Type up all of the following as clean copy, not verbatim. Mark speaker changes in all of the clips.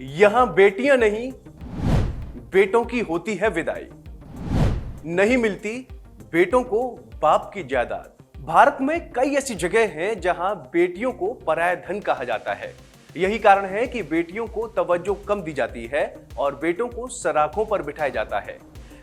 Speaker 1: यहां बेटियां नहीं, बेटों की होती है विदाई। नहीं मिलती बेटों को बाप की जायदाद। भारत में कई ऐसी जगह हैं जहां बेटियों को पराया धन कहा जाता है। यही कारण है कि बेटियों को तवज्जो कम दी जाती है और बेटों को सराखों पर बिठाया जाता है।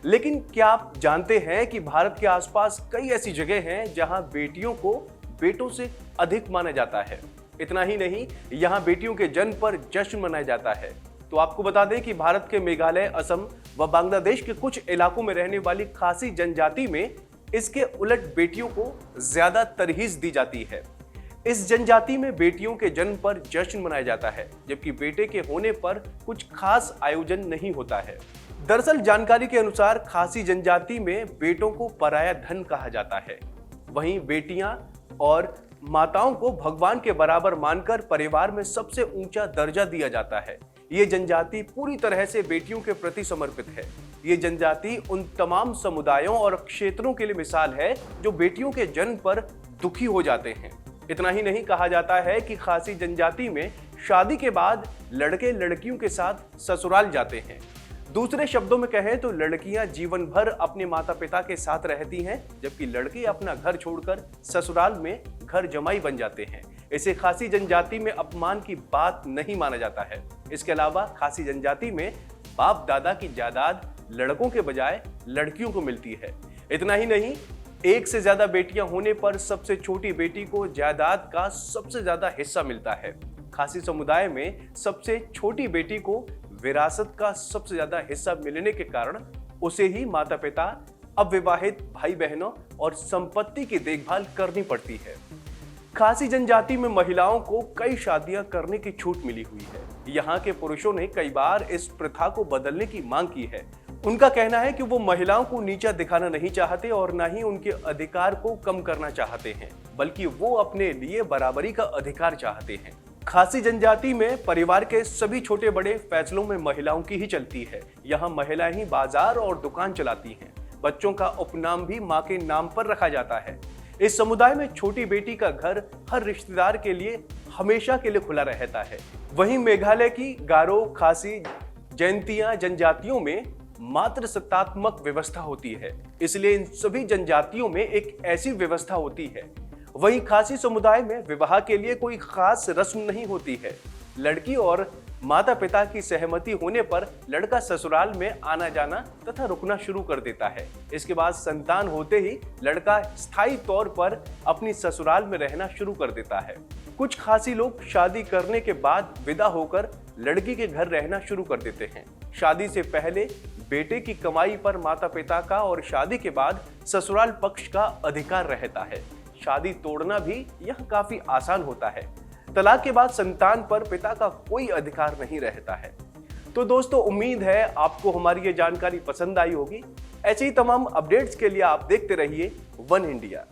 Speaker 1: लेकिन क्या आप जानते हैं कि भारत के आसपास कई ऐसी जगह हैं जहां बेटियों को बेटों से अधिक माना जाता है। इतना ही नहीं, यहाँ बेटियों के जन्म पर जश्न मनाया जाता है। तो आपको बता दें कि भारत के मेघालय, असम व बांग्लादेश के कुछ इलाकों में रहने वाली खासी जनजाति में इसके उलट बेटियों को ज्यादा तरहीज दी जाती है। इस जनजाति में बेटियों के जन्म पर जश्न मनाया जाता है, जबकि बेटे के होने पर कुछ खास आयोजन नहीं होता है। दरअसल जानकारी के अनुसार खासी जनजाति में बेटों को पराया धन कहा जाता है। वहीं बेटियां और माताओं को भगवान के बराबर मानकर परिवार में सबसे ऊंचा दर्जा दिया जाता है। ये जनजाति पूरी तरह से बेटियों के प्रति समर्पित है। ये जनजाति उन तमाम समुदायों और क्षेत्रों के लिए मिसाल है जो बेटियों के जन्म पर दुखी हो जाते हैं। इतना ही नहीं, कहा जाता है कि खासी जनजाति में शादी के बाद लड़के लड़कियों के साथ ससुराल जाते हैं। दूसरे शब्दों में कहें तो लड़कियां जीवन भर अपने माता पिता के साथ रहती हैं, जबकि लड़के अपना घर छोड़कर ससुराल में घर जमाई बन जाते हैं। इसे खासी जनजाति में अपमान की बात नहीं माना जाता है। इसके अलावा खासी जनजाति में बाप दादा की जायदाद लड़कों के बजाय लड़कियों को मिलती है। इतना ही नहीं, एक से ज्यादा बेटियां होने पर सबसे छोटी बेटी को जायदाद का सबसे ज्यादा हिस्सा मिलता है। खासी समुदाय में सबसे छोटी बेटी को विरासत का सबसे ज्यादा हिस्सा मिलने के कारण उसे ही माता पिता, अविवाहित भाई बहनों और संपत्ति की देखभाल करनी पड़ती है। खासी जनजाति में महिलाओं को कई शादियां करने की छूट मिली हुई है। यहाँ के पुरुषों ने कई बार इस प्रथा को बदलने की मांग की है। उनका कहना है कि वो महिलाओं को नीचा दिखाना नहीं चाहते और न ही उनके अधिकार को कम करना चाहते हैं, बल्कि वो अपने लिए बराबरी का अधिकार चाहते हैं। खासी जनजाति में परिवार के सभी छोटे बड़े फैसलों में महिलाओं की ही चलती है। यहाँ महिलाएं ही बाजार और दुकान चलाती हैं। बच्चों का उपनाम भी माँ के नाम पर रखा जाता है। इस समुदाय में छोटी बेटी का घर हर रिश्तेदार के लिए हमेशा के लिए खुला रहता है। वहीं मेघालय की गारो, खासी, जैंतिया जनजातियों में मात्र सत्तात्मक व्यवस्था होती है, इसलिए इन सभी जनजातियों में एक ऐसी व्यवस्था होती है। वहीं खासी समुदाय में विवाह के लिए कोई खास रस्म नहीं होती है। लड़की और माता पिता की सहमति होने पर लड़का ससुराल में आना जाना तथा रुकना शुरू कर देता है। इसके बाद संतान होते ही लड़का स्थायी तौर पर अपनी ससुराल में रहना शुरू कर देता है। कुछ खासी लोग शादी करने के बाद विदा होकर लड़की के घर रहना शुरू कर देते हैं। शादी से पहले बेटे की कमाई पर माता पिता का और शादी के बाद ससुराल पक्ष का अधिकार रहता है। शादी तोड़ना भी यह काफी आसान होता है। तलाक के बाद संतान पर पिता का कोई अधिकार नहीं रहता है। तो दोस्तों, उम्मीद है आपको हमारी ये जानकारी पसंद आई होगी। ऐसे ही तमाम अपडेट्स के लिए आप देखते रहिए वन इंडिया।